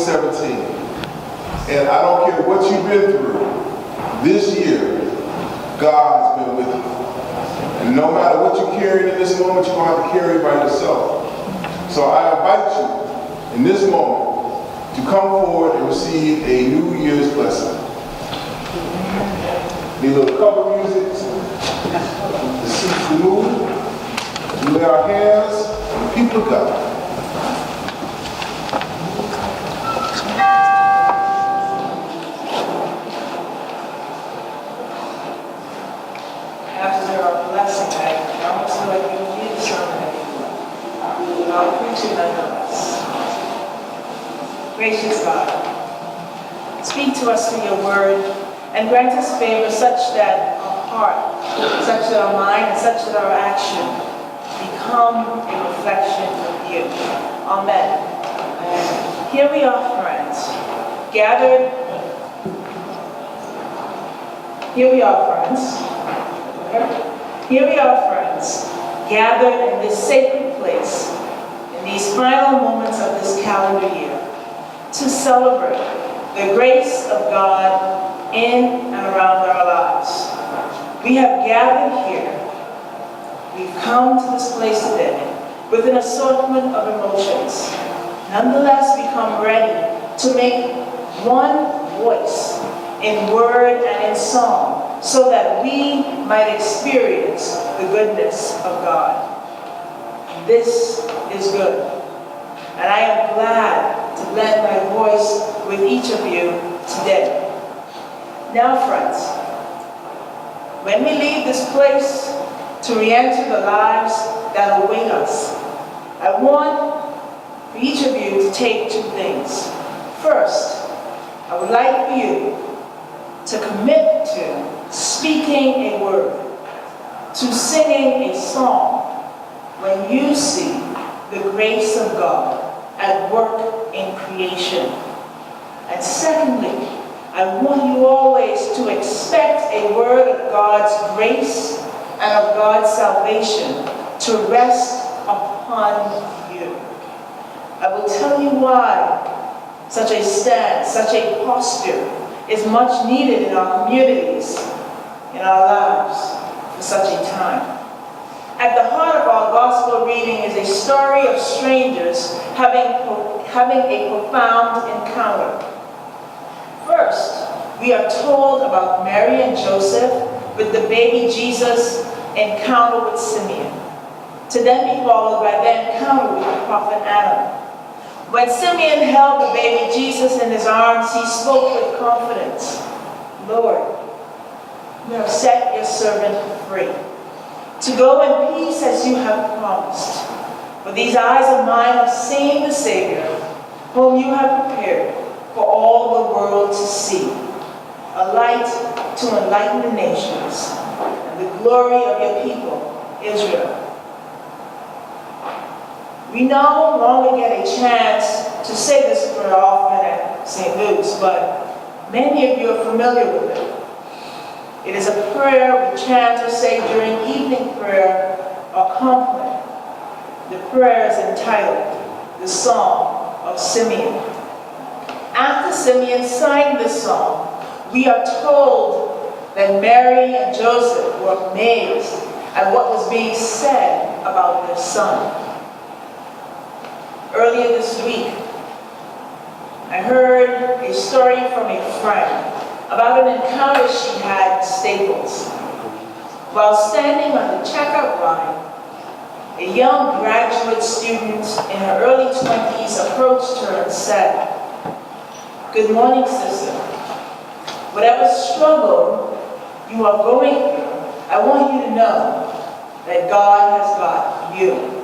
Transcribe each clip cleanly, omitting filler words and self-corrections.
2017. And I don't care what you've been through, this year, God has been with you. And no matter what you're carrying in this moment, you're going to have to carry it by yourself. So I invite you in this moment to come forward and receive a New Year's blessing. Need a little cover music, the seats to move, we lay our hands on the people of God. Gracious God, speak to us through your word and grant us favor such that our heart, such that our mind, and such that our action become a reflection of you. Amen. Here we are, friends, gathered. Here we are, friends, gathered in this sacred place in these final moments of this calendar year, to celebrate the grace of God in and around our lives. We have gathered here. We've come to this place today with an assortment of emotions. Nonetheless, we come ready to make one voice in word and in song so that we might experience the goodness of God. This is good. And I am glad to blend my voice with each of you today. Now, friends, when we leave this place to re-enter the lives that await us, I want for each of you to take two things. First, I would like for you to commit to speaking a word, to singing a song when you see the grace of God at work in creation. And secondly, I want you always to expect a word of God's grace and of God's salvation to rest upon you. I will tell you why such a stance, such a posture is much needed in our communities, in our lives, for such a time. At the heart of our gospel reading is a story of strangers having a profound encounter. First, we are told about Mary and Joseph with the baby Jesus' encounter with Simeon, to then be followed by their encounter with the prophet Anna. When Simeon held the baby Jesus in his arms, he spoke with confidence, "Lord, you have set your servant free, to go in peace as you have promised. For these eyes of mine have seen the Savior, whom you have prepared for all the world to see, a light to enlighten the nations, and the glory of your people, Israel." We no longer get a chance to say this prayer often at St. Luke's, but many of you are familiar with it. It is a prayer we chant or say during evening prayer or compline. The prayer is entitled, "The Song of Simeon." After Simeon sang this song, we are told that Mary and Joseph were amazed at what was being said about their son. Earlier this week, I heard a story from a friend about an encounter she had at Staples. While standing on the checkout line, a young graduate student in her early 20s approached her and said, "Good morning, sister. Whatever struggle you are going through, I want you to know that God has got you.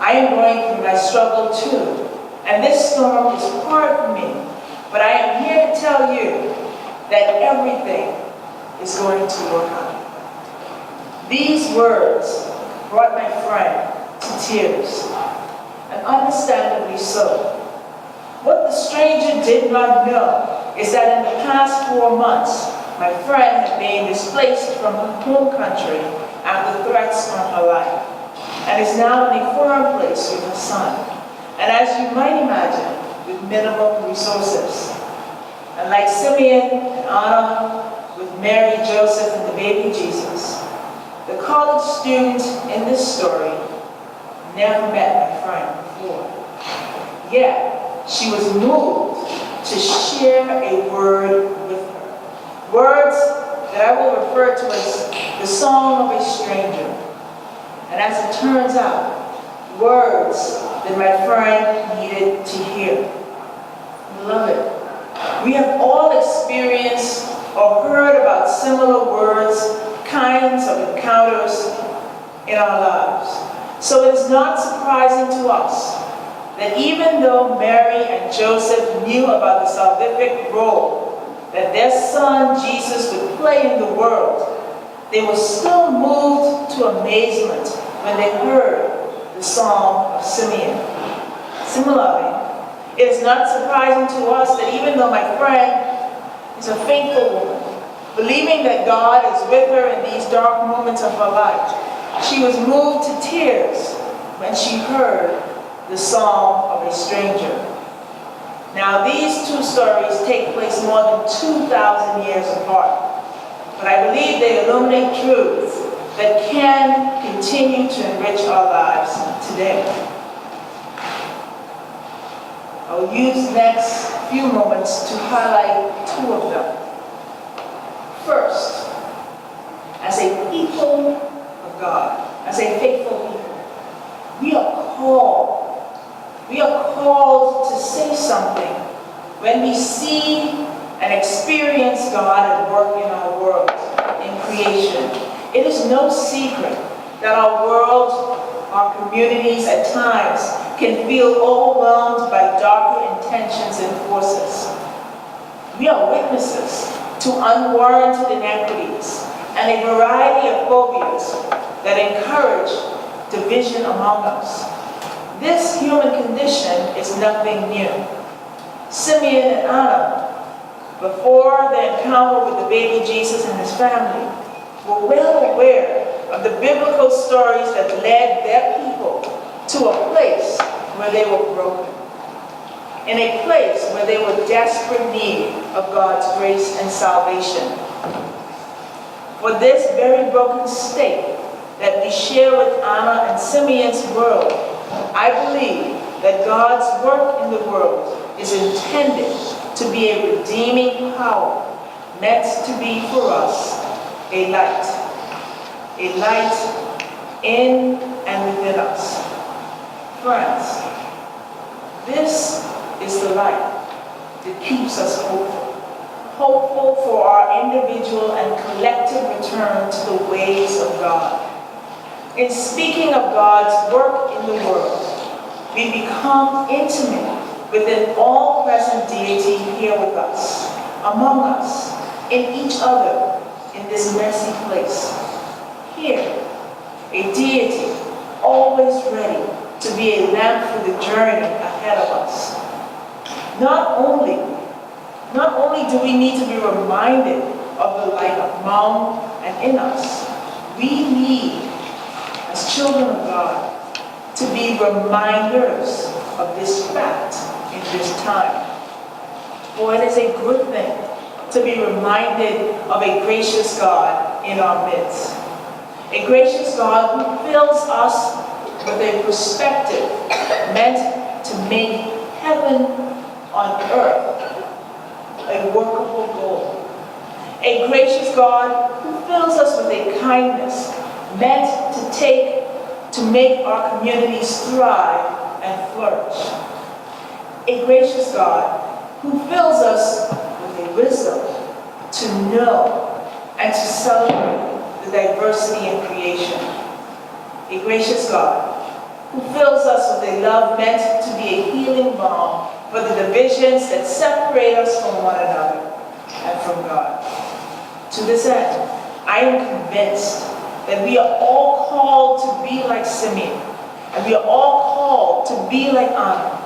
I am going through my struggle too, and this storm is hard for me, but I am here to tell you that everything is going to work out." These words brought my friend to tears, and understandably so. What the stranger did not know is that in the past 4 months, my friend had been displaced from her home country after threats on her life, and is now in a foreign place with her son. And as you might imagine, with minimum resources. And like Simeon and Anna with Mary, Joseph, and the baby Jesus, the college student in this story never met my friend before. Yet, she was moved to share a word with her. Words that I will refer to as the song of a stranger. And as it turns out, words that my friend needed to hear. Beloved, we have all experienced or heard about similar words, kinds of encounters in our lives. So it is not surprising to us that even though Mary and Joseph knew about the salvific role that their son Jesus would play in the world, they were still moved to amazement when they heard the song of Simeon. Similarly, it is not surprising to us that even though my friend is a faithful woman, believing that God is with her in these dark moments of her life, she was moved to tears when she heard the song of a stranger. Now, these two stories take place more than 2,000 years apart, but I believe they illuminate truths that can continue to enrich our lives today. I'll use the next few moments to highlight two of them. First, as a people of God, as a faithful people, we are called to say something when we see and experience God at work in our world, in creation. It is no secret that our world, our communities at times can feel overwhelmed by darker intentions and forces. We are witnesses to unwarranted inequities and a variety of phobias that encourage division among us. This human condition is nothing new. Simeon and Anna, before their encounter with the baby Jesus and his family, were well aware of the biblical stories that led their people to a place where they were broken, in a place where they were in desperate need of God's grace and salvation. For this very broken state that we share with Anna and Simeon's world, I believe that God's work in the world is intended to be a redeeming power meant to be for us a light in and within us. Friends, this is the light that keeps us hopeful for our individual and collective return to the ways of God. In speaking of God's work in the world, we become intimate within all present deity here with us, among us, in each other, in this messy place. Here, a deity always ready to be a lamp for the journey ahead of us. Not only do we need to be reminded of the light among and in us, we need, as children of God, to be reminders of this fact in this time. For it is a good thing to be reminded of a gracious God in our midst. A gracious God who fills us with a perspective meant to make heaven on earth a workable goal. A gracious God who fills us with a kindness meant to make our communities thrive and flourish. A gracious God who fills us with a wisdom to know and to celebrate the diversity in creation. A gracious God who fills us with a love meant to be a healing balm for the divisions that separate us from one another and from God. To this end, I am convinced that we are all called to be like Simeon, and we are all called to be like Anna,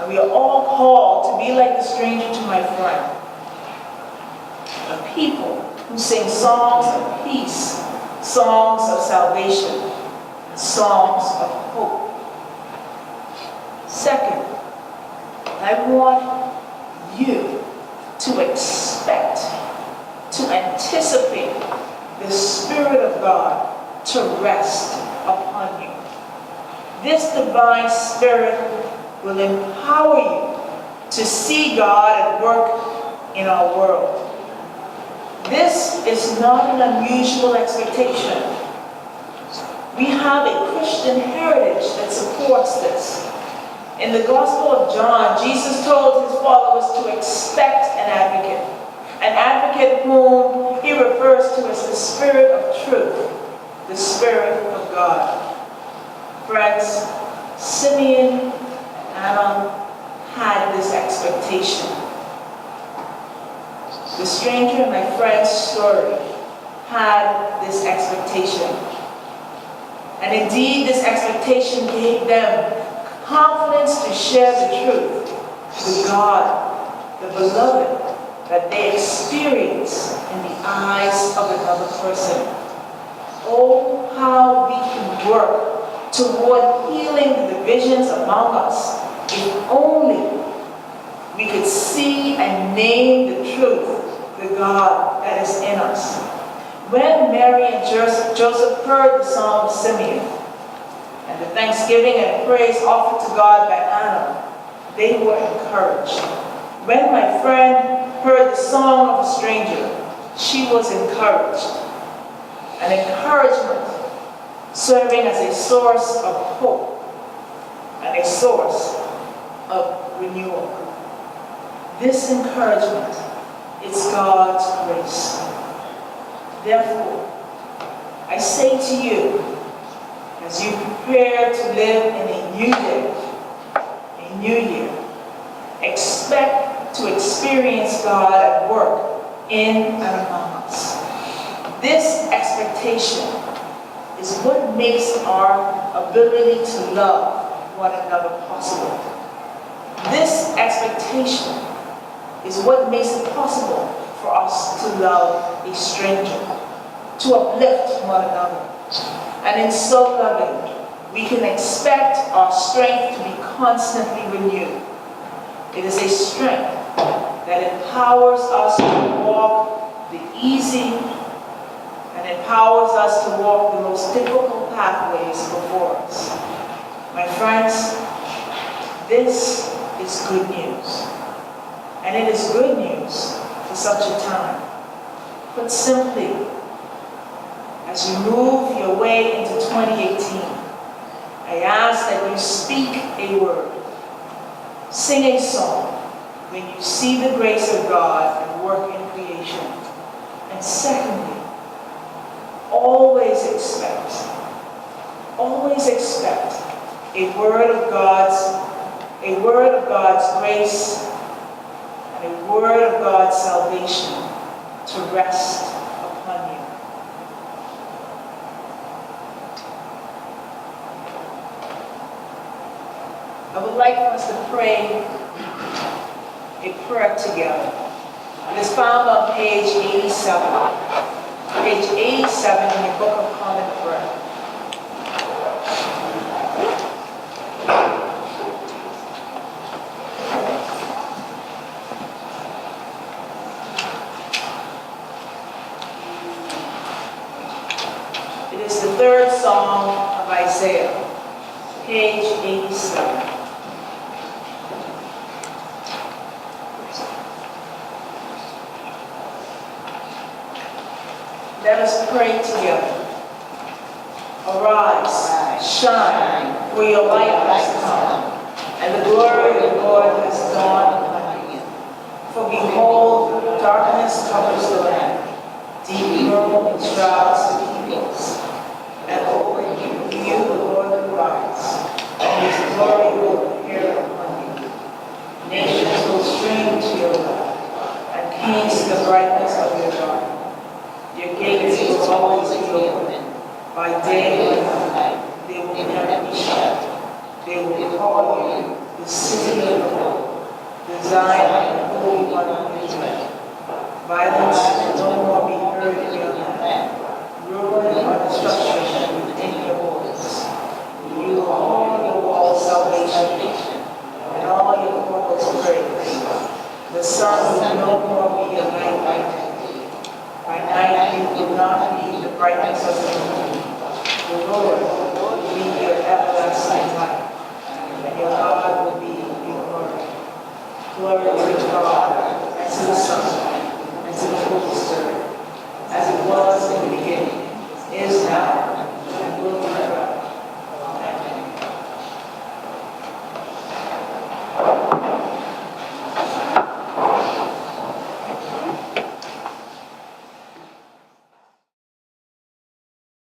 and we are all called to be like the stranger to my friend. A people who sing songs of peace, songs of salvation, and songs of hope. Second, I want you to expect, to anticipate the Spirit of God to rest upon you. This divine Spirit will empower you to see God at work in our world. This is not an unusual expectation. We have a Christian heritage that supports this. In the Gospel of John, Jesus told his followers to expect an advocate whom he refers to as the Spirit of truth, the Spirit of God. Friends, Simeon and Anna had this expectation. The stranger in my friend's story had this expectation. And indeed, this expectation gave them confidence to share the truth with God, the beloved, that they experience in the eyes of another person. Oh, how we can work toward healing the divisions among us if only we could see and name the truth, the God that is in us. When Mary and Joseph heard the song of Simeon and the thanksgiving and praise offered to God by Anna, they were encouraged. When my friend heard the song of a stranger, she was encouraged. An encouragement serving as a source of hope and a source of renewal. This encouragement is God's grace. Therefore, I say to you, as you prepare to live in a new day, a new year, expect to experience God at work in and among us. This expectation is what makes our ability to love one another possible. This expectation is what makes it possible for us to love a stranger, to uplift one another. And in so loving, we can expect our strength to be constantly renewed. It is a strength that empowers us to walk the easy and empowers us to walk the most difficult pathways before us. My friends, this is good news. And it is good news for such a time. Put simply, as you move your way into 2018, I ask that you speak a word, sing a song when you see the grace of God at work in creation. And secondly, always expect a word of God's grace and a word of God's salvation to rest upon you. I would like for us to pray a prayer together. It is found on page 87. Page 87 in your Book of Common Prayer. It is the third Psalm of Isaiah, page 87. Let us pray together. Arise, shine, for your light has come, and the glory of the Lord has dawned upon you. For behold, darkness covers the land, deep purple shrouds the peoples, and over you the Lord will rise, and his glory will appear upon you. Nations will stream to your light, and kings to the brightness of your darkness. Your gates will always be open. By day and by night, they will never be shut. They will call you the city of the Lord, the Zion of the Holy One of Israel. Violence will no more be heard in your land. Ruin or destruction within your borders. You will call your walls salvation,